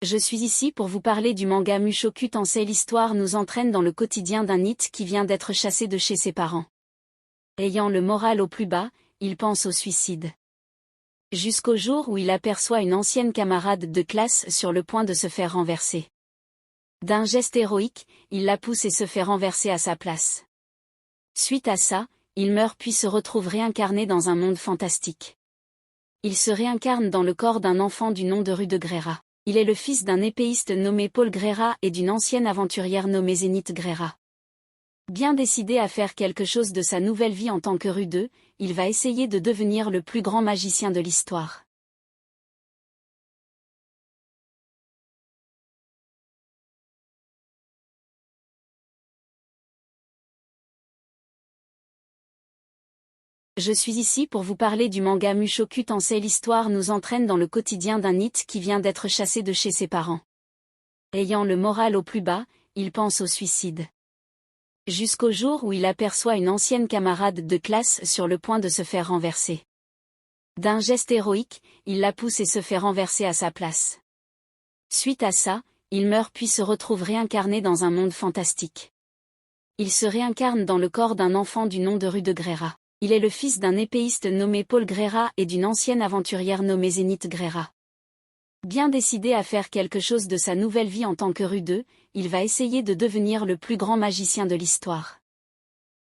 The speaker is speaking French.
Je suis ici pour vous parler du manga Mushoku Tensei. L'histoire nous entraîne dans le quotidien d'un NEET qui vient d'être chassé de chez ses parents. Ayant le moral au plus bas, il pense au suicide. Jusqu'au jour où il aperçoit une ancienne camarade de classe sur le point de se faire renverser. D'un geste héroïque, il la pousse et se fait renverser à sa place. Suite à ça, il meurt puis se retrouve réincarné dans un monde fantastique. Il se réincarne dans le corps d'un enfant du nom de Rude Grera. Il est le fils d'un épéiste nommé Paul Grera et d'une ancienne aventurière nommée Zenith Grera. Bien décidé à faire quelque chose de sa nouvelle vie en tant que Rude, il va essayer de devenir le plus grand magicien de l'histoire. Je suis ici pour vous parler du manga Mushoku Tensei. L'histoire nous entraîne dans le quotidien d'un NEET qui vient d'être chassé de chez ses parents. Ayant le moral au plus bas, il pense au suicide. Jusqu'au jour où il aperçoit une ancienne camarade de classe sur le point de se faire renverser. D'un geste héroïque, il la pousse et se fait renverser à sa place. Suite à ça, il meurt puis se retrouve réincarné dans un monde fantastique. Il se réincarne dans le corps d'un enfant du nom de Rude Grera. Il est le fils d'un épéiste nommé Paul Grera et d'une ancienne aventurière nommée Zenith Grera. Bien décidé à faire quelque chose de sa nouvelle vie en tant que Rude, il va essayer de devenir le plus grand magicien de l'histoire.